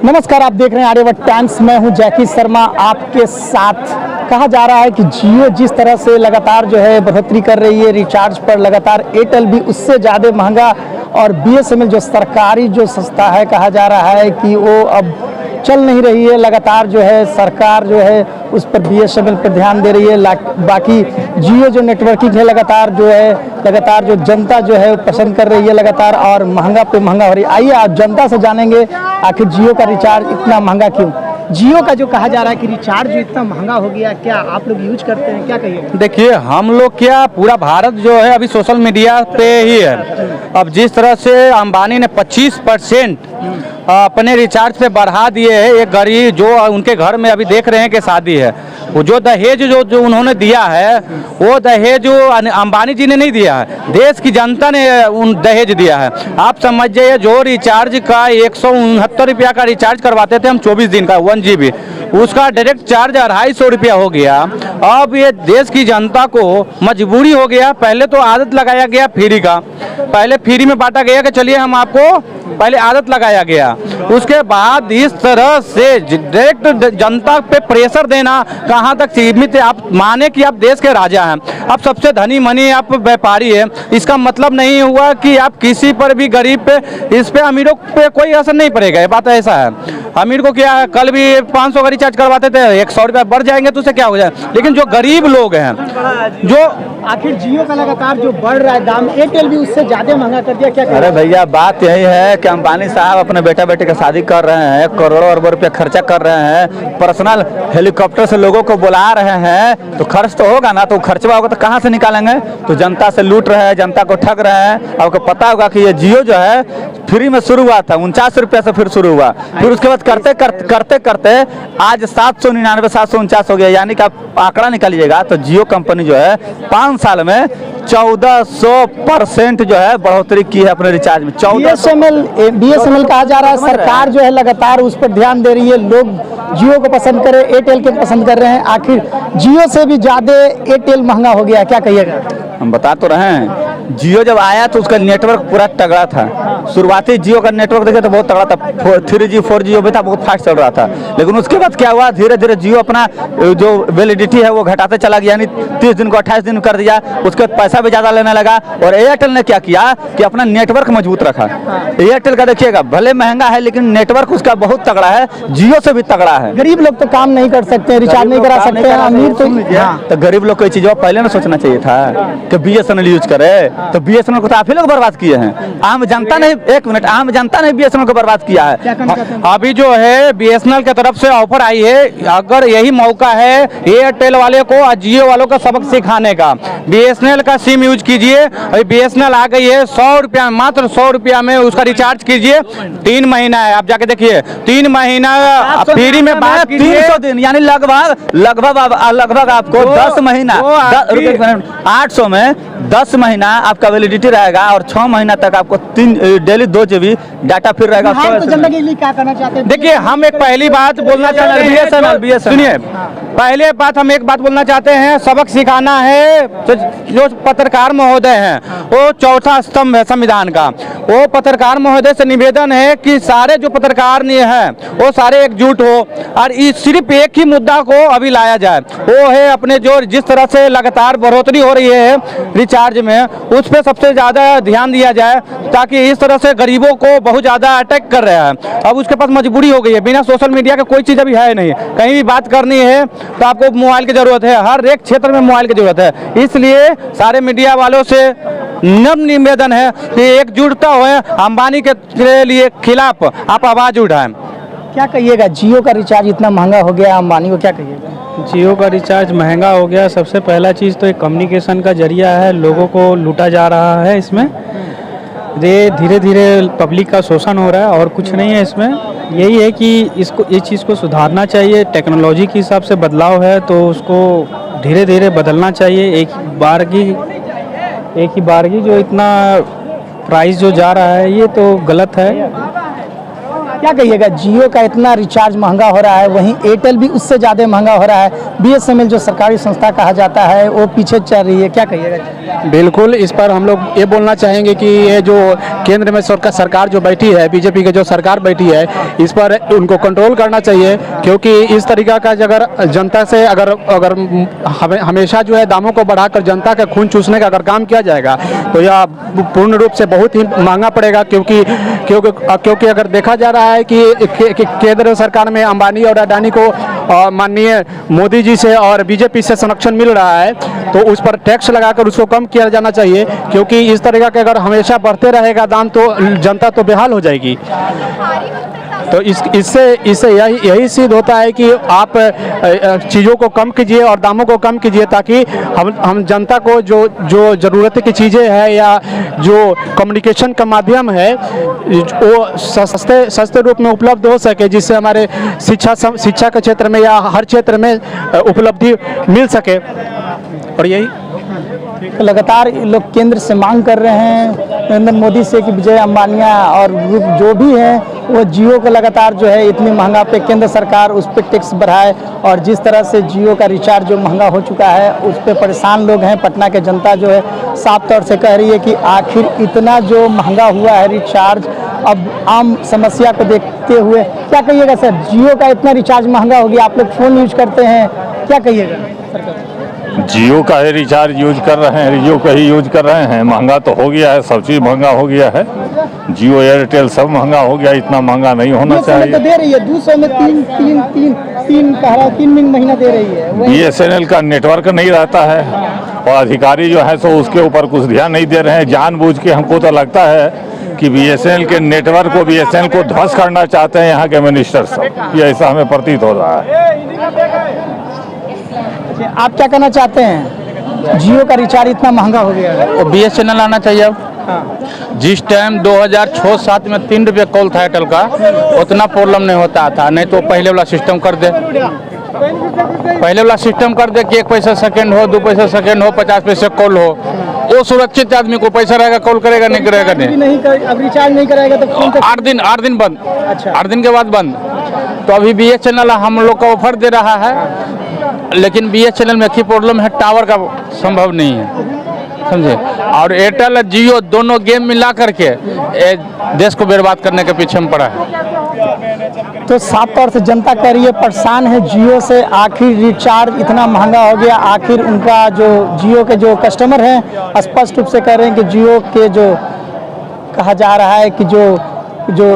नमस्कार, आप देख रहे हैं आर्यभट्ट टाइम्स। मैं हूं जैकी शर्मा आपके साथ। कहा जा रहा है कि जियो जिस तरह से लगातार जो है बढ़ोतरी कर रही है रिचार्ज पर, लगातार एयरटेल भी उससे ज़्यादा महंगा, और बीएसएनएल जो सरकारी जो संस्था है, कहा जा रहा है कि वो अब चल नहीं रही है। लगातार जो है सरकार जो है उस पर बीएसएनएल पर ध्यान दे रही है। बाकी जियो जो नेटवर्किंग है लगातार जो जनता जो है पसंद कर रही है लगातार, और महंगा पे महंगा हो रही है। आइए आप जनता से जानेंगे आखिर जियो का रिचार्ज इतना महंगा क्यों। जियो का जो कहा जा रहा है कि रिचार्ज इतना महंगा हो गया, क्या आप लोग यूज करते हैं, क्या कहिएगा? देखिए, हम लोग क्या, पूरा भारत जो है अभी सोशल मीडिया पे ही है। अब जिस तरह से अंबानी ने 25% अपने रिचार्ज पे बढ़ा दिए है, एक गरीब जो उनके घर में अभी देख रहे हैं कि शादी है, वो जो दहेज जो उन्होंने दिया है, वो दहेज अंबानी जी ने नहीं दिया है, देश की जनता ने उन दहेज दिया है। आप समझ जाइए, जो रिचार्ज का 169 रुपया का रिचार्ज करवाते थे हम 24 दिन का 1 GB, उसका डायरेक्ट चार्ज 250 रुपया हो गया। अब ये देश की जनता को मजबूरी हो गया। पहले तो आदत लगाया गया फ्री का, पहले फ्री में बांटा गया कि चलिए हम आपको, पहले आदत लगाया गया। उसके बाद इस तरह से डायरेक्ट जनता पे प्रेशर देना कहाँ तक सीमित है। आप माने कि आप देश के राजा हैं, आप सबसे धनी मनी आप व्यापारी है, इसका मतलब नहीं हुआ कि आप किसी पर भी गरीब पे, इस पे अमीरों पे कोई असर नहीं पड़ेगा। ये बात ऐसा है, अमीर को क्या है, कल भी 500 का रिचार्ज करवाते थे, 100 रुपया बढ़ जाएंगे तो उसे क्या हो जाए। लेकिन जो गरीब लोग हैं, जो आखिर जियो का लगातार जो बढ़ रहा है दाम, एयरटेल भी उससे ज्यादा महंगा कर दिया, क्या? अरे भैया, बात यही है कि अंबानी साहब अपने बेटा बेटे की शादी कर रहे हैं, करोड़ों अरबों रुपया खर्चा कर रहे हैं, पर्सनल हेलीकॉप्टर से लोगों को बुला रहे हैं, तो खर्च तो होगा ना। तो खर्चवा होगा तो कहाँ से निकालेंगे? तो जनता से लूट रहे हैं, जनता को ठग रहे हैं। आपको पता होगा कि ये जियो जो है फ्री में शुरू हुआ था, 49 रुपया से फिर शुरू हुआ, फिर उसके बाद करते करते आज 799 749 हो गया। यानी कि आप आंकड़ा निकालिएगा तो जियो कंपनी जो है 5 साल में 1400% जो है बढ़ोतरी की है अपने रिचार्ज में। बीएसएनएल कहा जा रहा है, सरकार जो है लगातार उस पर ध्यान दे रही है। लोग जियो को पसंद करे, एयरटेल को पसंद कर रहे हैं। आखिर जियो से भी ज्यादा एयरटेल महंगा हो गया, क्या कहिएगा? हम बता तो रहे हैं, जियो जब आया तो उसका नेटवर्क पूरा तगड़ा था। शुरुआती जियो का नेटवर्क देखे तो बहुत तगड़ा था, 3G 4G भी था, बहुत फास्ट चल रहा था। लेकिन उसके बाद क्या हुआ, धीरे धीरे जियो अपना जो वैलिडिटी है वो घटाते चला गया, यानी 30 दिन को 28 दिन कर दिया। उसके बाद पैसा भी ज़्यादा लेने लगा। और एयरटेल ने क्या किया कि अपना नेटवर्क मजबूत रखा। एयरटेल का देखिएगा, भले महंगा है लेकिन नेटवर्क उसका बहुत तगड़ा है, जियो से भी तगड़ा है। गरीब लोग तो काम नहीं कर सकते, रिचार्ज नहीं करा सकते हैं, अमीर तो गरीब लोग को ये चीज़ पहले ना सोचना चाहिए था कि बीएसएनएल यूज करे। तो बीएसएनएल को तो आप ही लोग बर्बाद किए हैं, आम जनता ने। एक मिनट, आम जनता ने बीएसएनएल को बर्बाद किया है। अभी जो है बीएसएनएल की तरफ से ऑफर आई है, अगर यही मौका है एयरटेल वाले को और जियो वालों को सबक सिखाने का, बीएसएनएल का सिम यूज कीजिए। अभी बीएसएनएल आ गई है 100 रुपया, मात्र 100 रुपया में उसका रिचार्ज कीजिए। 3 महीना है, आप जाके देखिए, 3 महीना फ्री में बात कीजिए। 300 दिन यानी लगभग आपको 10 महीना 800 में 10 महीना आपका वैलिडिटी रहेगा, और 6 महीना तक आपको डेली 2 GB डाटा फिर रहेगा। तो जनता के लिए क्या करना चाहते हैं? देखिए, हम एक पहली बात बोलना चाहते हैं, सुनिए, पहले बात हम एक बात बोलना चाहते हैं, सबक सिखाना है। जो पत्रकार महोदय हैं, वो चौथा स्तंभ है संविधान का। वो पत्रकार महोदय से निवेदन है कि सारे जो पत्रकार हैं वो सारे एकजुट हो, और सिर्फ एक ही मुद्दा को अभी लाया जाए, वो है अपने जो जिस तरह से लगातार बढ़ोतरी हो रही है रिचार्ज में, उस पर सबसे ज़्यादा ध्यान दिया जाए, ताकि इस तरह से गरीबों को बहुत ज़्यादा अटैक कर रहा है। अब उसके पास मजबूरी हो गई है, बिना सोशल मीडिया का कोई चीज़ अभी है नहीं। कहीं भी बात करनी है तो आपको मोबाइल की ज़रूरत है, हर एक क्षेत्र में मोबाइल की ज़रूरत है। इसलिए सारे मीडिया वालों से नम्र निवेदन है कि एकजुटता हुए, अंबानी के लिए खिलाफ आप आवाज़ उठाएं। क्या कहिएगा, जियो का रिचार्ज इतना महंगा हो गया, अंबानी को क्या कहिएगा? जियो का रिचार्ज महंगा हो गया, सबसे पहला चीज़ तो एक कम्युनिकेशन का जरिया है, लोगों को लूटा जा रहा है। इसमें धीरे धीरे पब्लिक का शोषण हो रहा है, और कुछ नहीं है इसमें। यही है कि इसको, इस चीज़ को सुधारना चाहिए। टेक्नोलॉजी के हिसाब से बदलाव है तो उसको धीरे धीरे बदलना चाहिए। एक ही बारगी जो इतना प्राइस जो जा रहा है, ये तो गलत है। क्या कहिएगा, जियो का इतना रिचार्ज महंगा हो रहा है, वहीं एयरटेल भी उससे ज़्यादा महंगा हो रहा है। बीएसएनएल जो सरकारी संस्था कहा जाता है वो पीछे चल रही है, क्या कहिएगा? बिल्कुल, इस पर हम लोग ये बोलना चाहेंगे कि ये जो केंद्र में सरकार जो बैठी है, बीजेपी की जो सरकार बैठी है, इस पर उनको कंट्रोल करना चाहिए, क्योंकि इस तरीका का अगर जनता से अगर हमेशा जो है दामों को बढ़ाकर जनता का खून चूसने का अगर काम किया जाएगा तो यह पूर्ण रूप से बहुत ही महंगा पड़ेगा, क्योंकि अगर देखा जा रहा है कि केंद्र सरकार में अंबानी और अडानी को माननीय मोदी जी से और बीजेपी से संरक्षण मिल रहा है, तो उस पर टैक्स लगाकर उसको कम किया जाना चाहिए, क्योंकि इस तरीका के अगर हमेशा बढ़ते रहेगा दाम तो जनता तो बेहाल हो जाएगी। तो इससे यही सिद्ध होता है कि आप चीज़ों को कम कीजिए और दामों को कम कीजिए, ताकि हम जनता को जो ज़रूरत की चीज़ें हैं या जो कम्युनिकेशन का माध्यम है वो सस्ते रूप में उपलब्ध हो सके, जिससे हमारे शिक्षा के क्षेत्र में या हर क्षेत्र में उपलब्धि मिल सके। और यही तो लगातार लोग केंद्र से मांग कर रहे हैं नरेंद्र मोदी से कि विजय अंबानिया और ग्रुप जो भी हैं वो जियो को लगातार जो है इतनी महंगा पे केंद्र सरकार उस पर टैक्स बढ़ाए, और जिस तरह से जियो का रिचार्ज जो महंगा हो चुका है उस पर परेशान लोग हैं। पटना के जनता जो है साफ तौर से कह रही है कि आखिर इतना जो महंगा हुआ है रिचार्ज, अब आम समस्या को देखते हुए क्या कहिएगा सर? जियो का इतना रिचार्ज महंगा हो गया, आप लोग फ़ोन यूज करते हैं, क्या कहिएगा सरकार? जियो का ही रिचार्ज यूज कर रहे हैं, जियो का ही यूज कर रहे हैं। महंगा तो हो गया है, सब चीज़ महंगा हो गया है, जियो एयरटेल सब महंगा हो गया, इतना महंगा नहीं होना चाहिए। तो दे रही है 200 में तीन महीना दे रही है। बीएसएनएल का नेटवर्क नहीं रहता है और अधिकारी जो है सो उसके ऊपर कुछ ध्यान नहीं दे रहे हैं। जानबूझ के हमको तो लगता है कि बीएसएनएल के नेटवर्क को बीएसएनएल को ध्वस्त करना चाहते हैं यहाँ के मिनिस्टर सब, ये ऐसा हमें प्रतीत हो रहा है। आप क्या कहना चाहते हैं? जियो का रिचार्ज इतना महंगा हो गया है, तो बीएसएनएल आना चाहिए अब। जिस टाइम 2006-07 में 3 रुपये कॉल था एयरटेल का, उतना प्रॉब्लम नहीं होता था, नहीं तो पहले वाला सिस्टम कर दे, कि 1 पैसा सेकंड हो, 2 पैसा सेकंड हो, 50 पैसे कॉल हो, वो सुरक्षित आदमी को पैसा रहेगा, कॉल करेगा नहीं करेगा नहीं। अब रिचार्ज नहीं कराएगा तो फोन 8 दिन बंद। अच्छा। 8 दिन के बाद बंद। तो अभी बीएसएनएल हम लोग का ऑफर दे रहा है, लेकिन बीएसएनएल में की प्रॉब्लम है, टावर का संभव नहीं है, समझे। और एयरटेल और जियो दोनों गेम मिला करके देश को बर्बाद करने के पीछे में पड़ा है। तो साफ तौर से जनता कह रही है परेशान है जियो से, आखिर रिचार्ज इतना महंगा हो गया, आखिर उनका जो जियो के जो कस्टमर हैं स्पष्ट रूप से कह रहे हैं कि जियो के जो कहा जा रहा है कि जो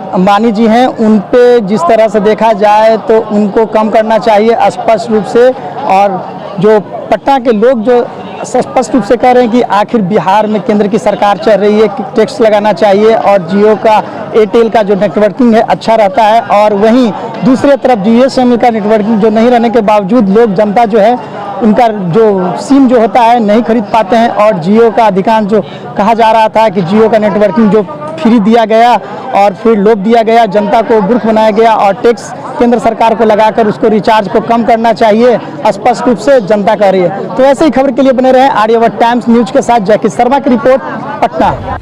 अंबानी जी हैं उन पे जिस तरह से देखा जाए तो उनको कम करना चाहिए स्पष्ट रूप से। और जो पटना के लोग जो स्पष्ट रूप से कह रहे हैं कि आखिर बिहार में केंद्र की सरकार चल रही है, टैक्स लगाना चाहिए और जियो का एयरटेल का जो नेटवर्किंग है अच्छा रहता है, और वहीं दूसरे तरफ बीएसएनएल का नेटवर्किंग जो नहीं रहने के बावजूद लोग जनता जो है उनका जो सिम जो होता है नहीं खरीद पाते हैं। और जियो का अधिकांश जो कहा जा रहा था कि जियो का नेटवर्किंग जो फ्री दिया गया और फिर लोभ दिया गया, जनता को मूर्ख बनाया गया और टैक्स केंद्र सरकार को लगाकर उसको रिचार्ज को कम करना चाहिए, स्पष्ट रूप से जनता कह रही है। तो ऐसे ही खबर के लिए बने रहे आर्यावर्त टाइम्स न्यूज के साथ जैकी शर्मा की रिपोर्ट, पटना।